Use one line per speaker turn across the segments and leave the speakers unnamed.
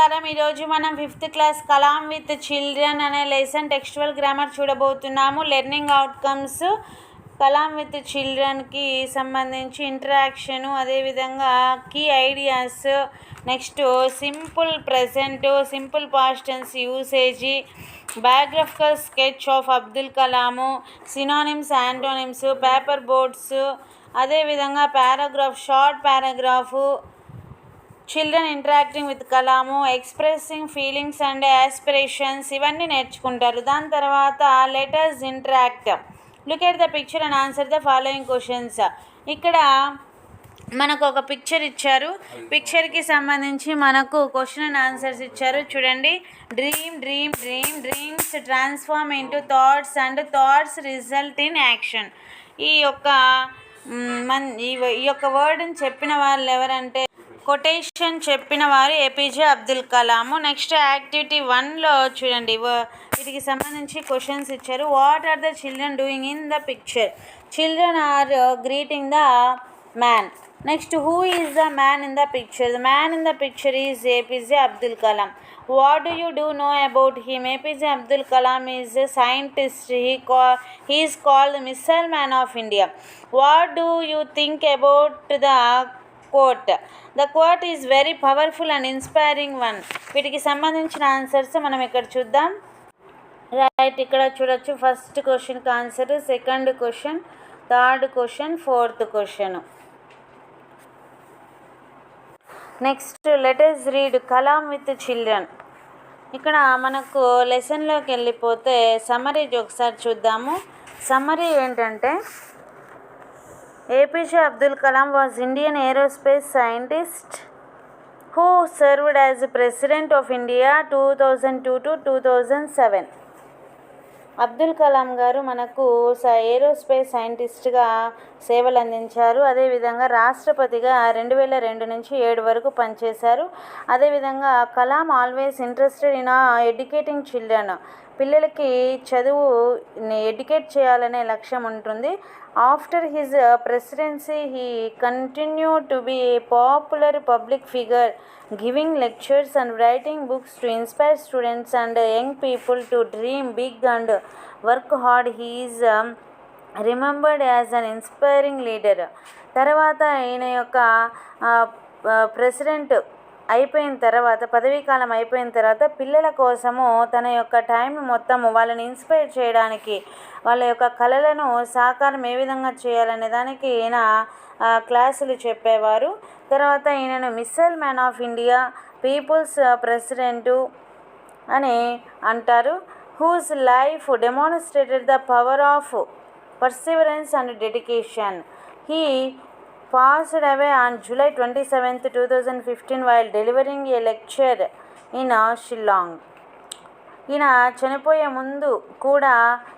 నమస్కారం. ఈరోజు మనం 5th class Kalam with children అనే లెసన్ టెక్స్చువల్ గ్రామర్ చూడబోతున్నాము. లెర్నింగ్ అవుట్కమ్స్, కలాం విత్ చిల్డ్రన్కి సంబంధించి ఇంటరాక్షను, అదేవిధంగా key ideas, next simple present, simple past tense usage, biographical sketch of Abdul Kalam, synonyms, antonyms, paper boards, అదేవిధంగా paragraph, short paragraph, children interacting with Kalam, expressing feelings and aspirations, ఇవన్నీ నేర్చుకుంటారు. దాని తర్వాత letters interact. Look at the picture and answer the following questions. ఇక్కడ మనకు ఒక picture ఇచ్చారు. పిక్చర్కి సంబంధించి మనకు క్వశ్చన్ అండ్ ఆన్సర్స్ ఇచ్చారు. చూడండి. Dreams transform into thoughts and thoughts result in action. ఈ యొక్క వర్డ్ని చెప్పిన వాళ్ళు ఎవరంటే, కొటేషన్ చెప్పిన వారు APJ Abdul Kalam. Next activity 1లో చూడండి, వీటికి సంబంధించి క్వశ్చన్స్ ఇచ్చారు. What are the children doing in the picture? Children are greeting the man. Next, who is the man in the picture? The man in the picture is APJ Abdul Kalam. What do you do know about him? APJ Abdul Kalam is a scientist. He is called the Missile Man of India. What do you think about the quote? The quote is very powerful and inspiring one. వీటికి సంబంధించిన answers మనం ఇక్కడ చూద్దాం. Right, ఇక్కడ చూడొచ్చు. First క్వశ్చన్కి answer, second question, third question, fourth question. Next let us read Kalam with children. ఇక్కడ మనకు లెసన్లోకి వెళ్ళిపోతే సమ్మరీ ఒకసారి చూద్దాము. సమ్మరీ ఏంటంటే, APJ Abdul Kalam was Indian aerospace scientist who served as president of India 2002 to 2007. Abdul Kalam గారు మనకు ఏరోస్పేస్ సైంటిస్ట్గా సేవలు అందించారు. అదేవిధంగా రాష్ట్రపతిగా 2002 నుంచి 2007 వరకు పనిచేశారు. అదేవిధంగా Kalam always interested in educating children. పిల్లలకి చదువుని ఎడ్యుకేట్ చేయాలనే లక్ష్యం ఉంటుంది. After his presidency he continued to be a popular public figure, giving lectures and writing books to inspire students and young people to dream big and work hard. He is remembered as an inspiring leader. తర్వాత ఈయన యొక్క president అయిపోయిన తర్వాత, పదవీకాలం అయిపోయిన తర్వాత పిల్లల కోసము తన యొక్క టైం మొత్తం వాళ్ళని ఇన్స్పైర్ చేయడానికి, వాళ్ళ యొక్క కళలను సాకారం ఏ విధంగా చేయాలనే దానికి ఈయన క్లాసులు చెప్పేవారు. తర్వాత ఈయనను missile man of India, people's president అని అంటారు. Whose life demonstrated the power of perseverance and dedication. He passed away on July 27th, 2015 while delivering a lecture in Shillong. ఈయన చనిపోయే ముందు కూడా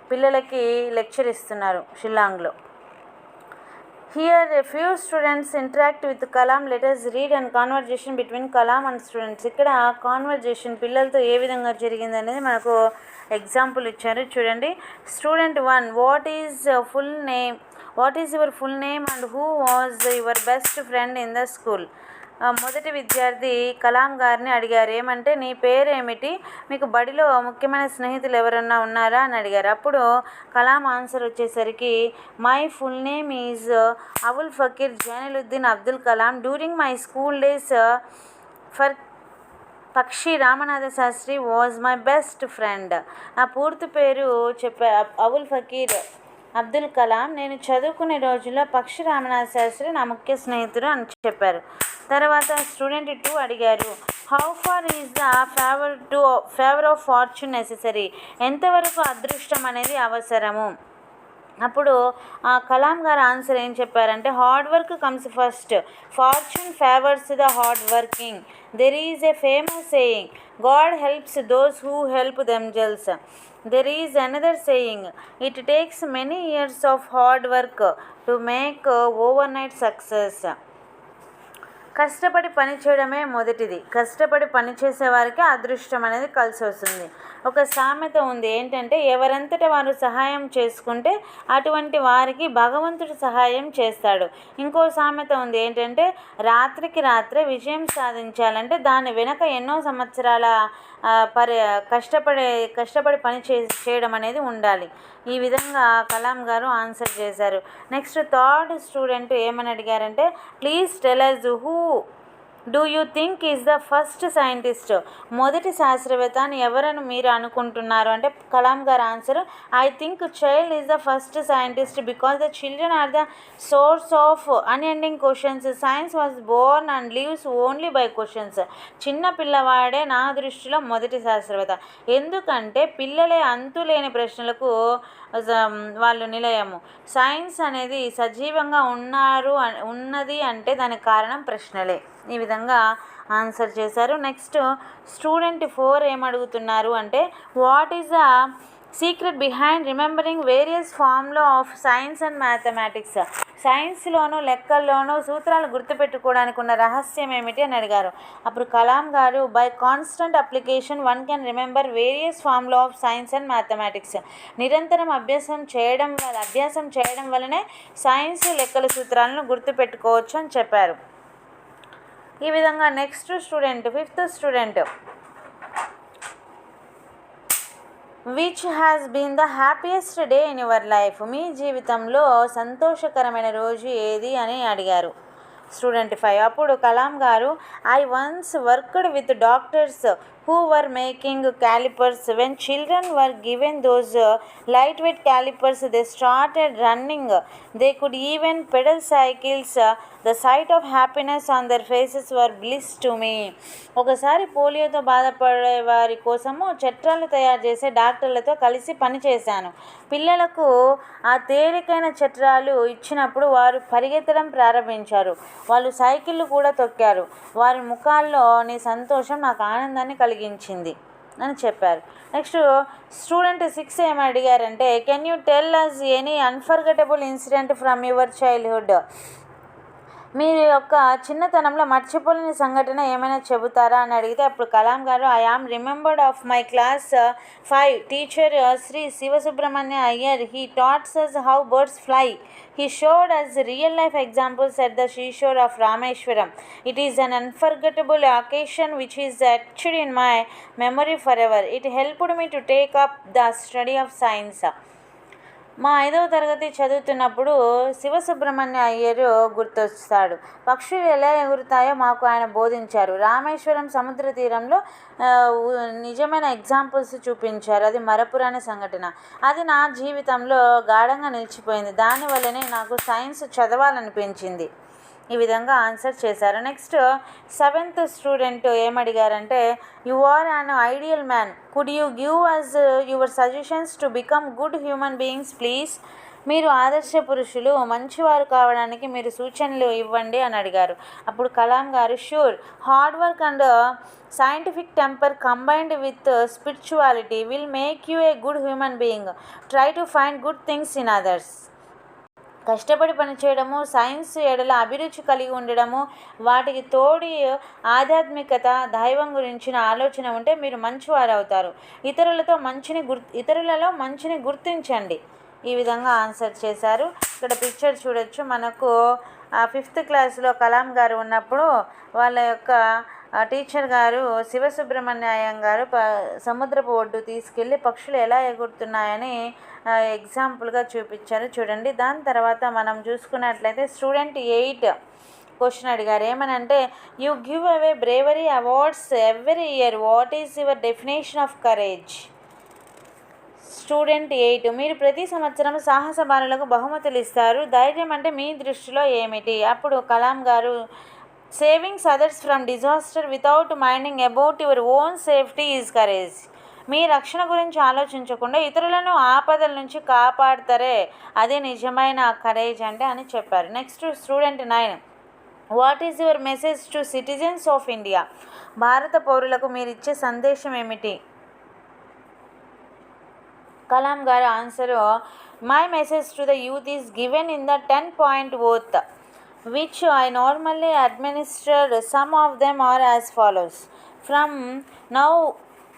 పిల్లలకి లెక్చర్ ఇస్తున్నారు షిల్లాంగ్లో. Here a few students interact with Kalam. Let us read and conversation between Kalam and students. ఇక్కడ conversation పిల్లలతో ఏ విధంగా జరిగింది అనేది మనకు ఎగ్జాంపుల్ ఇచ్చారు. చూడండి. Student 1, what is your full name and who was your best friend in the school? మొదటి విద్యార్థి కలాం గారిని అడిగారు, ఏమంటే నీ పేరేమిటి, మీకు బడిలో ముఖ్యమైన స్నేహితులు ఎవరన్నా ఉన్నారా అని అడిగారు. అప్పుడు కలాం ఆన్సర్ వచ్చేసరికి, my full name is Abul Fakir Jainulabdeen Abdul Kalam. During my school days for Pakshi Ramanatha Sastri was my best friend. నా పూర్తి పేరు అబుల్ ఫకీర్ అబ్దుల్ కలాం. నేను చదువుకునే రోజుల్లో పక్షి రామనాథ శాస్త్రి నా ముఖ్య స్నేహితుడు అని చెప్పారు. తర్వాత స్టూడెంట్ 2 అడిగారు, how far is the favour of fortune necessary? ఎంతవరకు అదృష్టం అనేది అవసరము? అప్పుడు కలాం గారు ఆన్సర్ ఏం చెప్పారంటే, hard work comes first, fortune favours the hard working. There is a famous saying, God helps those who help themselves. There is another saying, it takes many years of hard work to make overnight success. కష్టపడి పని చేయడమే మొదటిది. కష్టపడి పని చేసేవారికి అదృష్టం అనేది కలిసి వస్తుంది. ఒక సామెత ఉంది ఏంటంటే, ఎవరంతట వారు సహాయం చేసుకుంటే అటువంటి వారికి భగవంతుడు సహాయం చేస్తాడు. ఇంకో సామెత ఉంది ఏంటంటే, రాత్రికి రాత్రే విజయం సాధించాలంటే దాని వెనక ఎన్నో సంవత్సరాల పరి కష్టపడి పని చేయడం అనేది ఉండాలి. ఈ విధంగా కలాం గారు ఆన్సర్ చేశారు. నెక్స్ట్ థర్డ్ స్టూడెంట్ ఏమని అడిగారంటే, please tell us who do you think is the first scientist? మొదటి శాస్త్రవేత్త అని ఎవరని మీరు అనుకుంటున్నారు అంటే Kalam garu answer, I think child is the first scientist because the children are the source of unending questions. Science was born and lives only by questions. చిన్న పిల్లవాడే నా దృష్టిలో మొదటి శాస్త్రవేత్త. ఎందుకంటే పిల్లలే అంతులేని ప్రశ్నలకు వాళ్ళు నిలయము. సైన్స్ అనేది సజీవంగా ఉన్నది అంటే దానికి కారణం ప్రశ్నలే. ఈ విధంగా ఆన్సర్ చేశారు. నెక్స్ట్ స్టూడెంట్ 4 ఏమడుగుతున్నారు అంటే, what is the secret behind remembering various formula of science and mathematics? సైన్స్లోనూ లెక్కల్లోనూ సూత్రాలు గుర్తుపెట్టుకోవడానికి ఉన్న రహస్యం ఏమిటి అని అడిగారు. అప్పుడు కలాం గారు, by constant application one can remember various formula of science and mathematics. నిరంతరం అభ్యాసం చేయడం వల్లనే సైన్స్ లెక్కల సూత్రాలను గుర్తుపెట్టుకోవచ్చు అని చెప్పారు. ఈ విధంగా next student 5th student, which has been the happiest day in your life? మీ జీవితంలో సంతోషకరమైన రోజు ఏది అని అడిగారు స్టూడెంట్ 5. అప్పుడు కలాం గారు, I once worked with doctors who were making calipers. When children were given those lightweight calipers, they started running. They could even pedal cycles. The sight of happiness on their faces were bliss to me. ఒకసారి పోలియోతో బాధపడే వారి కోసము చట్రాలు తయారు చేసే డాక్టర్లతో కలిసి పనిచేశాను. పిల్లలకు ఆ తేలికైన చట్రాలు ఇచ్చినప్పుడు వారు పరిగెత్తడం ప్రారంభించారు. వాళ్ళు సైకిళ్ళు కూడా తొక్కారు. వారి ముఖాల్లో నీ సంతోషం నాకు ఆనందాన్ని కలిగించింది అని చెప్పారు. నెక్స్ట్ స్టూడెంట్ 6 ఏమి అడిగారంటే, can you tell us any unforgettable incident from your childhood? మీరు యొక్క చిన్నతనంలో మర్చిపోలేని సంఘటన ఏమైనా చెబుతారా అని అడిగితే అప్పుడు కలాం గారు, I am remembered of my class 5 teacher Shri Sivasubramania Iyer. He taught us how birds fly. He showed us real life examples at the seashore of Rameshwaram. It is an unforgettable occasion which is etched in my memory forever. It helped me to take up the study of science. మా 5వ తరగతి చదువుతున్నప్పుడు శివసుబ్రహ్మణ్య అయ్యరు గుర్తొస్తాడు. పక్షులు ఎలా ఎగురుతాయో మాకు ఆయన బోధించారు. రామేశ్వరం సముద్ర తీరంలో నిజమైన ఎగ్జాంపుల్స్ చూపించారు. అది మరపురాని సంఘటన. అది నా జీవితంలో గాఢంగా నిలిచిపోయింది. దానివల్లనే నాకు సైన్స్ చదవాలనిపించింది. ఈ విధంగా ఆన్సర్ చేశారు. నెక్స్ట్ 7th స్టూడెంట్ ఏమడిగారంటే, you are an ideal man, could you give us your suggestions to become good human beings please? మీరు ఆదర్శ పురుషులు, మంచివారు కావడానికి మీరు సూచనలు ఇవ్వండి అని అడిగారు. అప్పుడు కలాం గారు, sure, hard work and scientific temper combined with spirituality will make you a good human being. Try to find good things in others. కష్టపడి పనిచేయడము, సైన్స్ ఎడల అభిరుచి కలిగి ఉండడము, వాటికి తోడి ఆధ్యాత్మికత, దైవం గురించిన ఆలోచన ఉంటే మీరు మంచివారు అవుతారు. ఇతరులలో మంచిని గుర్తించండి. ఈ విధంగా ఆన్సర్ చేశారు. ఇక్కడ పిక్చర్ చూడొచ్చు. మనకు 5th క్లాస్లో కలాం గారు ఉన్నప్పుడు వాళ్ళ యొక్క టీచర్ గారు శివసుబ్రహ్మణ్యం గారు సముద్రపు ఒడ్డు తీసుకెళ్ళి పక్షులు ఎలా ఎగురుతున్నాయని ఎగ్జాంపుల్గా చూపించారు చూడండి. దాని తర్వాత మనం చూసుకున్నట్లయితే స్టూడెంట్ 8 క్వశ్చన్ అడిగారు. ఏమనంటే, you give away bravery awards every year, what is your definition of courage? Student 8, మీరు ప్రతి సంవత్సరం సాహస బాలులకు బహుమతులు ఇస్తారు. ధైర్యం అంటే మీ దృష్టిలో ఏమిటి? అప్పుడు Kalam garu, savings others from disaster without minding about your own safety is courage. మీ రక్షణ గురించి ఆలోచించకుండా ఇతరులను ఆపదల నుంచి కాపాడతారే, అదే నిజమైన కరేజ్ అంటే అని చెప్పారు. Next student 9, what is your message to citizens of India? భారత పౌరులకు మీరు ఇచ్చే సందేశం ఏమిటి? కలాం గారు answer, my message to the youth is given in the 10-point oath. which I normally administer. Some of them are as follows. From now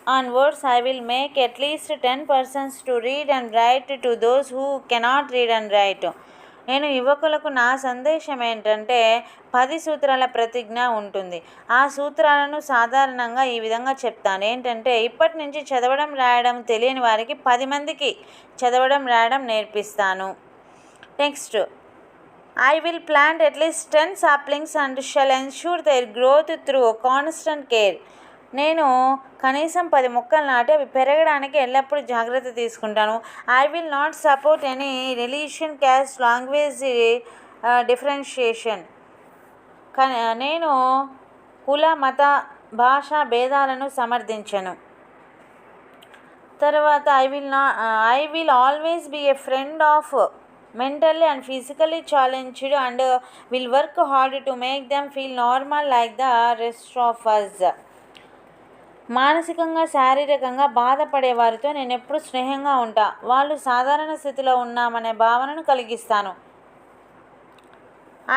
onwards, I will make at least 10 persons to read and write to those who cannot read and write. నేను యువకులకు నా సందేశం ఏంటంటే 10 సూత్రాల ప్రతిజ్ఞ ఉంటుంది. ఆ సూత్రాలను సాధారణంగా ఈ విధంగా చెప్తాను. ఏంటంటే ఇప్పటి నుంచి చదవడం రాయడం తెలియని వారికి 10 మందికి చదవడం రాయడం నేర్పిస్తాను. Next, I will plant at least 10 saplings and shall ensure their growth through constant care. నేను కనీసం 10 మొక్కలు నాటి అవి పెరగడానికి ఎల్లప్పుడూ జాగ్రత్త తీసుకుంటాను. I will not support any religion, caste, language differentiation. నేను కుల, మత, భాషా భేదాలను సమర్థించను. తర్వాత I will always be a friend of mentally and physically challenged and will work hard to make them feel normal like the rest of us. మానసికంగా, శారీరకంగా బాధపడే వారితో నేను ఎప్పుడు స్నేహంగా ఉంటా. వాళ్ళు సాధారణ స్థితిలో ఉన్నామనే భావనను కలిగిస్తాను.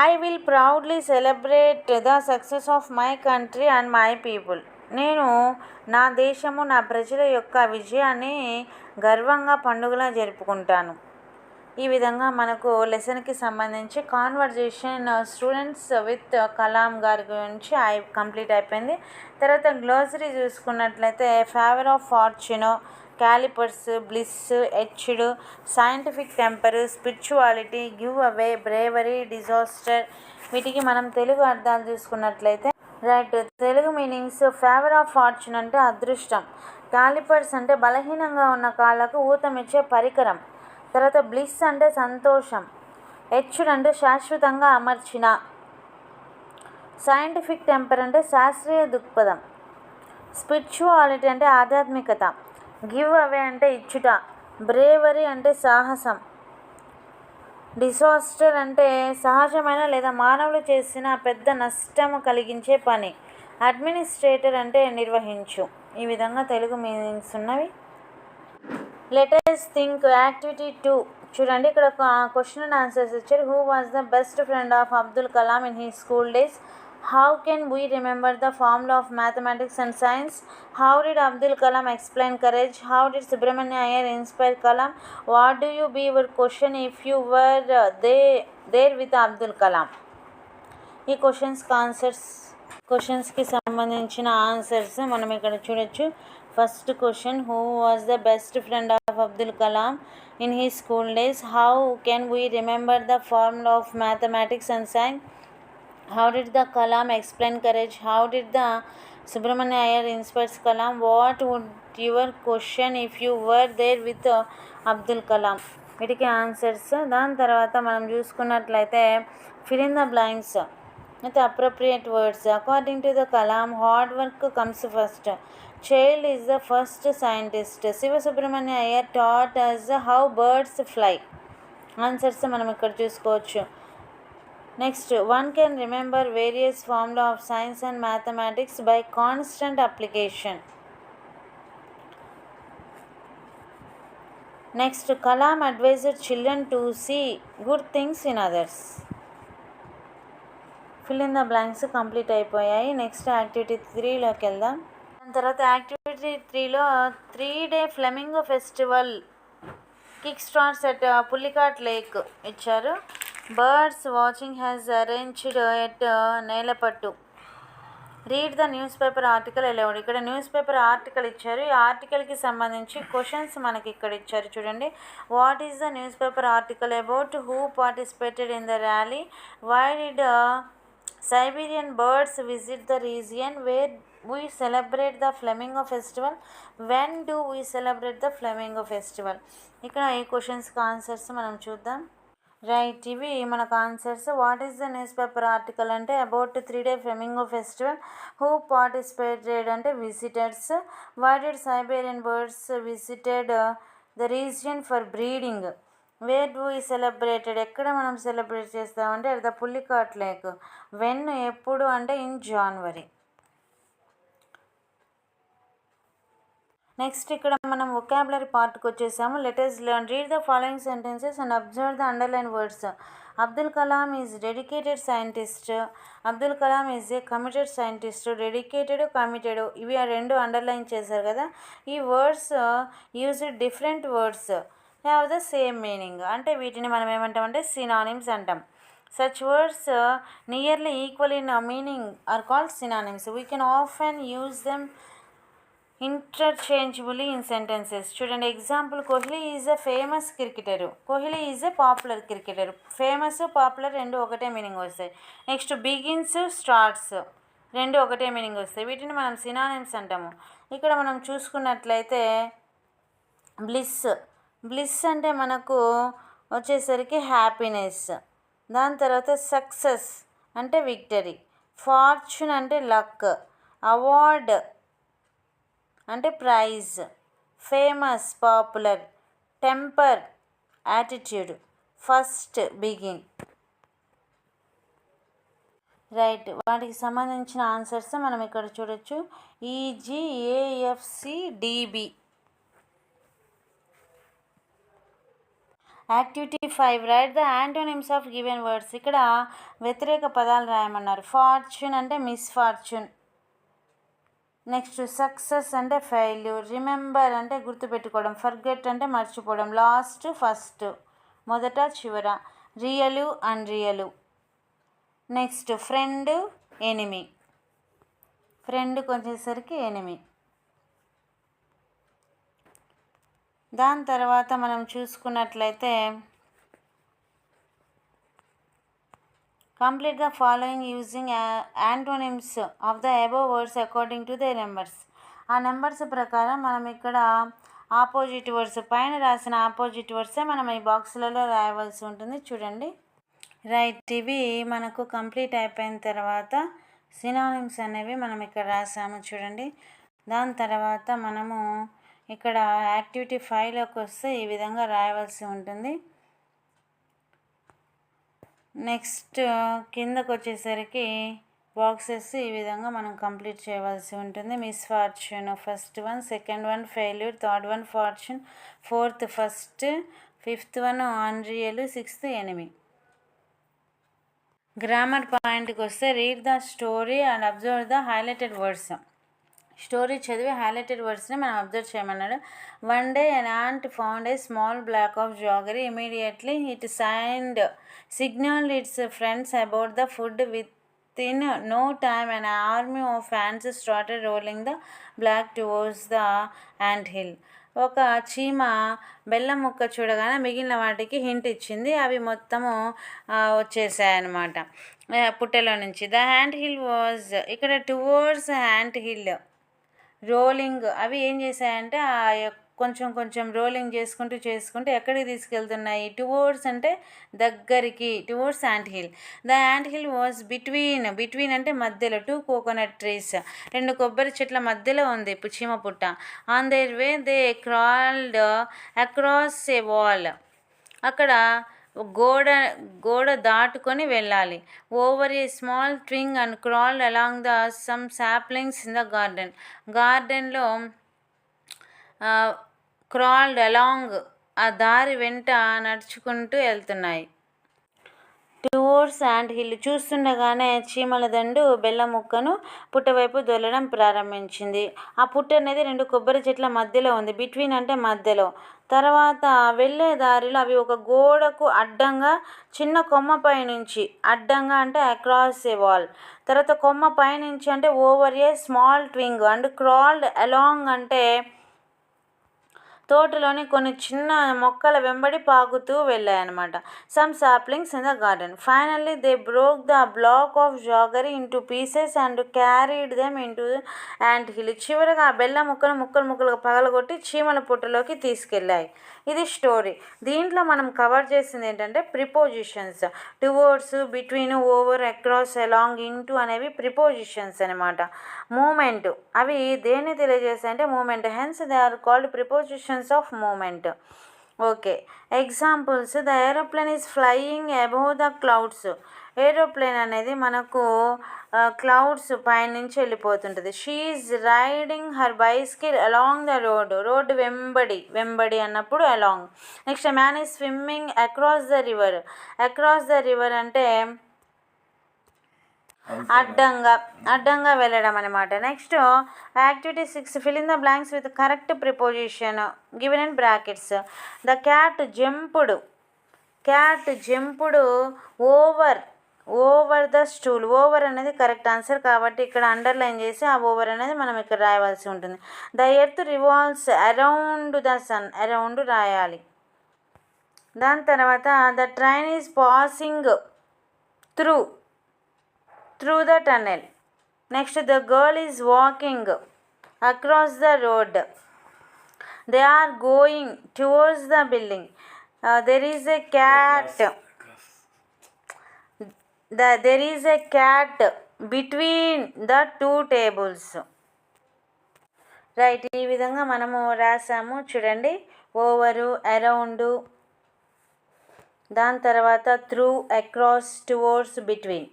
I will proudly celebrate the success of my country and my people. నేను నా దేశము, నా ప్రజల యొక్క విజయాన్ని గర్వంగా పండుగలా జరుపుకుంటాను. ఈ విధంగా మనకు లెసన్కి సంబంధించి కాన్వర్జేషన్ స్టూడెంట్స్ విత్ కలాం గారి గురించి కంప్లీట్ అయిపోయింది. తర్వాత గ్లోసరీ చూసుకున్నట్లయితే favour of fortune, callipers, bliss, etched, scientific temper, spirituality, give away, bravery, disaster. వీటికి మనం తెలుగు అర్థాలు చూసుకున్నట్లయితే right. Telugu meanings: favour of fortune అంటే అదృష్టం, క్యాలిపర్స్ అంటే బలహీనంగా ఉన్న కాళ్ళకు ఊతమిచ్చే పరికరం, తర్వాత బ్లిస్ అంటే సంతోషం, ఎచ్డ్ అంటే శాశ్వతంగా అమర్చిన, సైంటిఫిక్ టెంపర్ అంటే శాస్త్రీయ దృక్పథం, స్పిరిచువాలిటీ అంటే ఆధ్యాత్మికత, గివ్ అవే అంటే ఇచ్చుట, బ్రేవరీ అంటే సాహసం, డిసాస్టర్ అంటే సహజమైన లేదా మానవులు చేసిన పెద్ద నష్టము కలిగించే పని, అడ్మినిస్ట్రేటర్ అంటే నిర్వహించు. ఈ విధంగా తెలుగు మీనింగ్స్ ఉన్నవి. Let us think activity 2. చూడండి, ఇక్కడ ఒక క్వశ్చన్ అండ్ ఆన్సర్స్ ఇచ్చారు. Who was the best friend of Abdul Kalam in he school days? How can we remember the formula of mathematics and science? How did Abdul Kalam explain courage? How did Subramania Iyer inspire Kalam? What do you be your question if you were there with Abdul Kalam? ఈ క్వశ్చన్స్కి సంబంధించిన answers మనం ఇక్కడ చూడొచ్చు. First question, who was the best friend of Abdul Kalam in he school days? How can we remember the formula of mathematics and science? How did the Kalam explain courage? How did the Subramania Iyer inspires Kalam? What would your question if you were there with Abdul Kalam? వీటికి answers. దాని తర్వాత మనం చూసుకున్నట్లయితే fill in the blanks with appropriate words. According to the Kalam, hard work comes first. Child is the first scientist. Siva Subramanya Iyer taught us how birds fly. Answers మనం ఇక్కడ చూసుకోవచ్చు. Next, one can remember various formula of science and mathematics by constant application. Next, Kalam advised children to see good things in others. Fill in the blanks complete అయిపోయాయి. Next activity 3లోకి వెళ్దాం. దాని తర్వాత activity 3లో 3-day flamingo festival kick starts at Pulicat lake ఇచ్చారు. Birds watching has arranged at Nelapattu. Read the newspaper article aloud. ఇక్కడ newspaper article ఇచ్చారు. ఈ ఆర్టికల్కి సంబంధించి క్వశ్చన్స్ మనకి ఇక్కడ ఇచ్చారు. చూడండి, what is the newspaper article about? Who participated in the rally? Why did Siberian birds visit the region where we celebrate the Flamingo Festival? When do we celebrate the Flamingo Festival? ఇక్కడ ఈ క్వశ్చన్స్కి answers మనం చూద్దాం. Right, ఇవి మనకు answers. What is the newspaper article అంటే about 3-day flamingo festival. Who participated అంటే visitors. Why did Siberian birds visited the region for breeding. Where do we celebrated, ఎక్కడ మనం సెలబ్రేట్ చేస్తామంటే ద పుల్లికాట్ లేక్. వెన్, ఎప్పుడు అంటే in January. Next ఇక్కడ మనం vocabulary పార్ట్కి వచ్చేసాము. Letters learn. Read the following sentences and observe the underline words. Abdul Kalam is dedicated scientist. Abdul Kalam is a committed scientist. Dedicated, committed ఇవి రెండు అండర్లైన్ చేశారు కదా. ఈ words use different words have the same meaning. అంటే వీటిని మనం ఏమంటామంటే సినానిమ్స్ అంటాం. Such words nearly equal in meaning are called synonyms. We can often use them interchangeably in sentences. చూడండి example, Kohli is a famous cricketer. Kohli is a popular cricketer. Famous, popular రెండు ఒకటే meaning వస్తాయి. Next begins, starts రెండు ఒకటే meaning వస్తాయి. వీటిని మనం synonyms అంటాము. ఇక్కడ మనం చూసుకున్నట్లయితే బ్లిస్. బ్లిస్ అంటే మనకు వచ్చేసరికి హ్యాపీనెస్. దాని తర్వాత సక్సెస్ అంటే విక్టరీ. ఫార్చ్యూన్ అంటే లక్. అవార్డ్ అంటే prize. Famous popular. Temper attitude. First begin. Right, వాటికి సంబంధించిన ఆన్సర్స్ మనం ఇక్కడ చూడొచ్చు. EGAFCDB. Activity 5 write the antonyms of given words. ఇక్కడ వ్యతిరేక పదాలు రాయమన్నారు. ఫార్చ్యూన్ అంటే మిస్ఫార్చ్యూన్. నెక్స్ట్ సక్సెస్ అంటే ఫెయిల్యూర్. రిమెంబర్ అంటే గుర్తుపెట్టుకోవడం. ఫర్గెట్ అంటే మర్చిపోవడం. లాస్ట్ ఫస్ట్, మొదట చివర. Real unreal. Next friend enemy. ఫ్రెండ్కి వచ్చేసరికి ఎనిమి. దాని తర్వాత మనం చూసుకున్నట్లయితే complete the following using antonyms of the above words according to the numbers. ఆ నెంబర్స్ ప్రకారం మనం ఇక్కడ ఆపోజిట్ వర్డ్స్ పైన రాసిన ఆపోజిట్ వర్డ్సే మనం ఈ బాక్సులలో రాయవలసి ఉంటుంది. చూడండి. రైట్, ఇవి మనకు కంప్లీట్ అయిపోయిన తర్వాత సినానిమ్స్ అనేవి మనం ఇక్కడ రాసాము. చూడండి. దాని తర్వాత మనము ఇక్కడ యాక్టివిటీ 5లోకి వస్తే ఈ విధంగా రాయవలసి ఉంటుంది. నెక్స్ట్ కిందకు వచ్చేసరికి బాక్సెస్ ఈ విధంగా మనం కంప్లీట్ చేయవలసి ఉంటుంది. Misfortune first one, second one failure, third one fortune, fourth first, fifth one unreal, sixth enemy. Grammar పాయింట్కి వస్తే read the story and observe the highlighted words. Story చదివి హైలైటెడ్ వర్డ్స్ని మనం అబ్జర్వ్ చేయమన్నాడు. One day an ant found a small block of jaggery. Immediately it signaled its friends about the food. Within no time an army of ants started rolling the block towards the ant hill. ఒక చీమ బెల్లం ముక్క చూడగానే మిగిలిన వాటికి hint ఇచ్చింది. అవి మొత్తము వచ్చేసాయన్నమాట పుట్టలో నుంచి. ద యాంట్ హిల్ వాజ్ ఇక్కడ టువర్డ్స్ యాంట్ హిల్ రోలింగ్. అవి ఏం చేశాయంటే కొంచెం కొంచెం రోలింగ్ చేసుకుంటూ ఎక్కడికి తీసుకెళ్తున్నాయి? టువర్డ్స్ అంటే దగ్గరికి, towards ant hill. The ant hill was between అంటే మధ్యలో. 2 కోకోనట్ ట్రీస్ రెండు కొబ్బరి చెట్ల మధ్యలో ఉంది చీమ పుట్ట. On their way they crawled across a wall. అక్కడ గోడ దాటుకొని వెళ్ళాలి. Over a small twig and crawled along the some saplings in the గార్డెన్లో క్రాల్డ్ అలాంగ్ ఆ దారి వెంట నడుచుకుంటూ వెళ్తున్నాయి. Towards ant hill. చూస్తుండగానే చీమల దండు బెల్లం ముక్కను పుట్టవైపు దొల్లడం ప్రారంభించింది. ఆ పుట్ట అనేది 2 కొబ్బరి చెట్ల మధ్యలో ఉంది. బిట్వీన్ అంటే మధ్యలో. తర్వాత వెళ్ళే దారిలో అవి ఒక గోడకు అడ్డంగా చిన్న కొమ్మ పైనుంచి, అడ్డంగా అంటే అక్రాస్ ఏ వాల్. తర్వాత కొమ్మ పైనుంచి అంటే over a small twig. And crawled along అంటే తోటలోని కొన్ని చిన్న మొక్కల వెంబడి పాకుతూ వెళ్ళాయన్నమాట. Some saplings in the garden. Finally they broke the block of jaggery into pieces and carried them into ant hill. చివరగా ఆ బెల్లం ముక్కలు ముక్కలుగా పగలగొట్టి చీమల పుట్టలోకి తీసుకెళ్ళాయి. ఇది స్టోరీ. దీంట్లో మనం కవర్ చేసింది ఏంటంటే prepositions. Towards, between, over, across, along, into అనేవి ప్రిపోజిషన్స్ అనమాట. మూమెంట్ అవి దేన్ని తెలియజేస్తాయంటే movement. Hence they are called prepositions of movement. Okay, examples. The aeroplane is flying above the clouds. Aeroplane అనేది మనకు క్లౌడ్స్ పైనుంచి వెళ్ళిపోతుంటుంది. She is riding her bicycle along the road వెంబడి అన్నప్పుడు along. Next man is swimming across the river అంటే అడ్డంగా వెళ్ళడం అనమాట. Next activity 6, fill in the blanks with correct preposition given in brackets. The cat jumped over the stool. Over అనేది correct answer కాబట్టి ఇక్కడ underline చేసి ఆ ఓవర్ అనేది మనం ఇక్కడ రాయవలసి ఉంటుంది. The earth revolves around the sun, around రాయాలి. దాని తర్వాత the train is passing through the tunnel. Next the girl is walking across the road. They are going towards the building. There is a cat between the 2 tables. Right, ఈ విధంగా మనము రాసాము చూడండి. Over, around, దాని తర్వాత through, across, towards, between.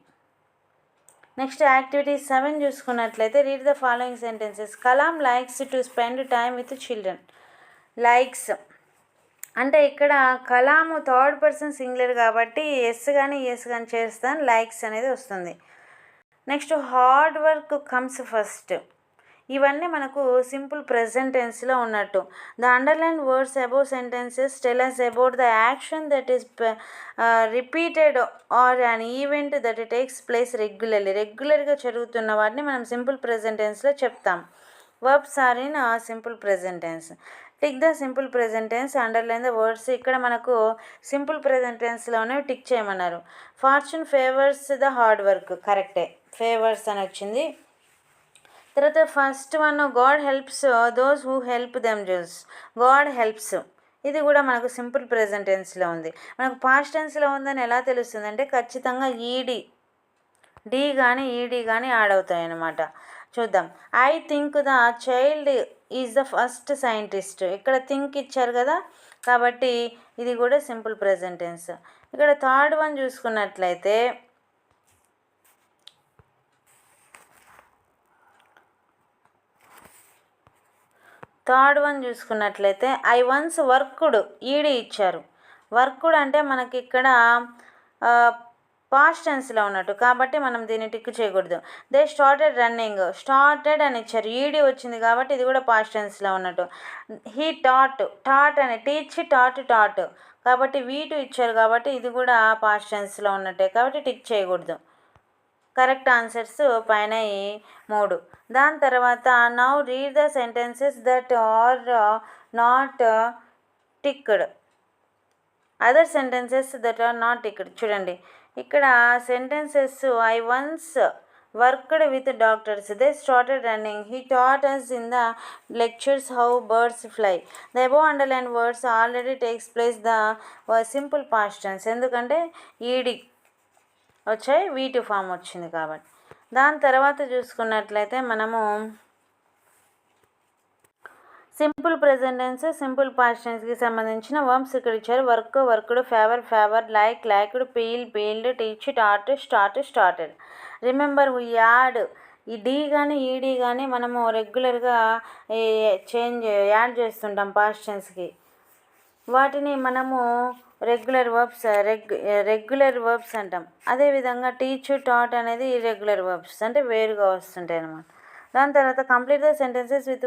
Next activity 7 చూసుకున్నట్లయితే read the following sentences. Kalam likes to spend time with children. Likes అంటే ఇక్కడ కలాము థర్డ్ పర్సన్ సింగులర్ కాబట్టి ఎస్ కానీ చేస్తాను, లైక్స్ అనేది వస్తుంది. Next hard work comes first. ఇవన్నీ మనకు సింపుల్ ప్రెజెంట్ టెన్స్లో ఉన్నట్టు. The underline words above sentences tell us about the action that is repeated or an event that takes place రెగ్యులర్గా జరుగుతున్న వాటిని మనం సింపుల్ ప్రెజెంట్ టెన్స్లో చెప్తాం. Verbs are in simple present tense. Tick the simple present tense, underline the words. ఇక్కడ మనకు simple present టెన్స్లోనే tick చేయమన్నారు. Fortune favours the hard work, కరెక్టే, ఫేవర్స్ అని వచ్చింది. తర్వాత first one God helps those who help themselves. God helps ఇది కూడా మనకు సింపుల్ ప్రెజెంట్ టెన్స్లో ఉంది. మనకు పాస్ట్ టెన్స్లో ఉందని ఎలా తెలుస్తుంది అంటే ఖచ్చితంగా డి కానీ ఈడి కానీ యాడ్ అవుతాయి అన్నమాట. చూద్దాం. I think the child is the first scientist. ఇక్కడ థింక్ ఇచ్చారు కదా కాబట్టి ఇది కూడా సింపుల్ ప్రెజెంట్ టెన్స్. ఇక్కడ థర్డ్ వన్ చూసుకున్నట్లయితే ఐ వన్స్ వర్క్డ్, ఈడి ఇచ్చారు. వర్క్డ్ అంటే మనకి ఇక్కడ పాస్ట్ టెన్స్లో ఉన్నట్టు కాబట్టి మనం దీన్ని టిక్ చేయకూడదు. దే స్టార్టెడ్ అని ఇచ్చారు, ఈడి వచ్చింది కాబట్టి ఇది కూడా పాస్ట్ టెన్స్లో ఉన్నట్టు. హీ టాట్ అని టాట్ కాబట్టి వీటు ఇచ్చారు కాబట్టి ఇది కూడా పాస్ట్ టెన్స్లో ఉన్నట్టే కాబట్టి టిక్ చేయకూడదు. కరెక్ట్ ఆన్సర్స్ పైన 3. దాని తర్వాత now read the sentences that are not ticked. Other sentences that are not ticked. చూడండి ఇక్కడ sentences I once worked with doctors, they started running, he taught us in the lectures how birds fly. The above underlined words already takes place the simple past tense. ఎందుకంటే ఈడి వచ్చాయి, వీటి form వచ్చింది కాబట్టి. దాని తర్వాత చూసుకున్నట్లయితే మనము simple present tense, simple past టెన్స్కి సంబంధించిన వర్బ్స్ ఇక్కడ ఇచ్చారు. Worked, favour, liked, peeled, teach, started. Remember we add. ఈ డి కానీ ఈడి కానీ మనము రెగ్యులర్గా యాడ్ చేస్తుంటాం పాస్ట్ టెన్స్కి. వాటిని మనము రెగ్యులర్ వర్బ్స్ అంటాం. అదేవిధంగా టీచ్, టాట్ అనేది ఇర్రెగ్యులర్ వర్బ్స్ అంటే వేరుగా వస్తుంటాయి అన్నమాట. దాని తర్వాత complete the sentences with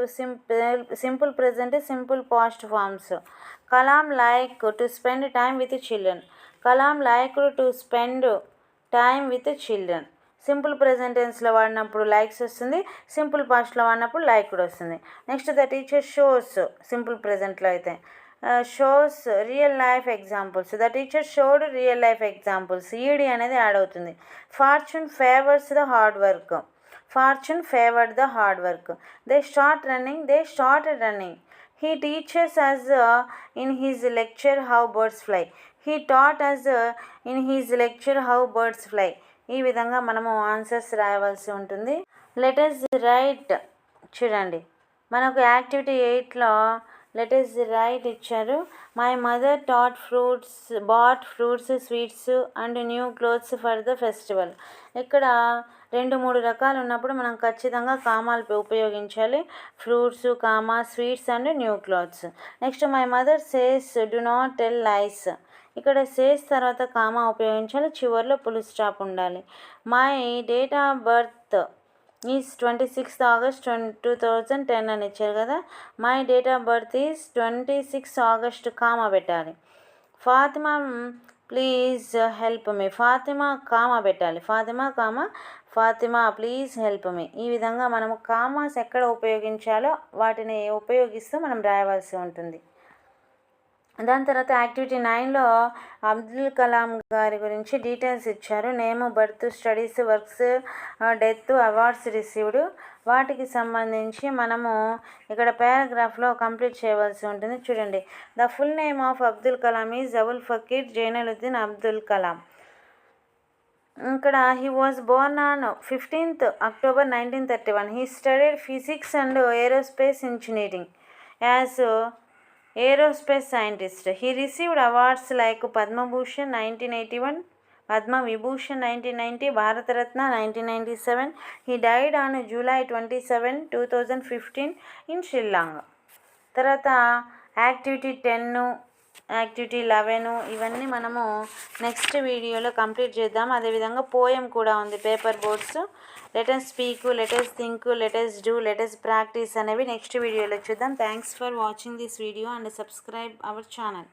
simple present, simple past forms. Kalam like to spend time with children. Kalam like to spend time with children. Simple present టెన్స్లో వాడినప్పుడు లైక్స్ వస్తుంది, సింపుల్ పాస్ట్లో వాడినప్పుడు లైక్డ్ వస్తుంది. Next the teacher shows, simple ప్రెజెంట్లో అయితే shows real life examples. The teacher showed real life examples. ED అనేది add అవుతుంది. Fortune favours the hard work. Fortune favored the hard work. They started running. He teaches us in his lecture how birds fly. He taught us in his lecture how birds fly. ఈ విధంగా మనము answers రాయవలసి ఉంటుంది. Let us write. చూడండి మనకు activity 8లో let's write ఇచ్చారు. My mother bought fruits sweets and new clothes for the festival. ఇక్కడ 2-3 రకాలు ఉన్నప్పుడు మనం ఖచ్చితంగా కామాలు ఉపయోగించాలి. Fruits comma, sweets and new clothes. Next my mother says do not tell lies. ఇక్కడ సేస్ తర్వాత కామా ఉపయోగించాలి, చివరిలో ఫుల్ స్టాప్ ఉండాలి. My date of birth is 26th August 2010 అని ఇచ్చారు కదా. My date of birth is 26 August comma పెట్టాలి. Fatima please help me. Fatima comma పెట్టాలి. Fatima please help me. ఈ విధంగా మనము కామాస్ ఎక్కడ ఉపయోగించాలో వాటిని ఉపయోగిస్తూ మనం రాయవలసి ఉంటుంది. దాని తర్వాత యాక్టివిటీ 9లో అబ్దుల్ కలాం గారి గురించి డీటెయిల్స్ ఇచ్చారు. Name, birth, studies, works, death, awards received. వాటికి సంబంధించి మనము ఇక్కడ పారాగ్రాఫ్లో కంప్లీట్ చేయవలసి ఉంటుంది. చూడండి, the full name of Abdul Kalam is Abul Fakir Jainulabdeen Abdul Kalam. ఇక్కడ he was born on 15th October 1931. He studied physics and aerospace engineering as aerospace scientist. He received awards like Padma Bhushan 1981, Padma Vibhushan 1990, Bharat Ratna 1997. He died on July 27, 2015 in Sri Lanka. తర్వాత activity 10, activity 11 ఇవన్నీ మనము next వీడియోలో complete చేద్దాం. అదేవిధంగా poem కూడా ఉంది, paper boards. Let's speak, let's think, let's do, let's practice అనేవి next వీడియోలో చూద్దాం. Thanks for watching this video and subscribe our channel.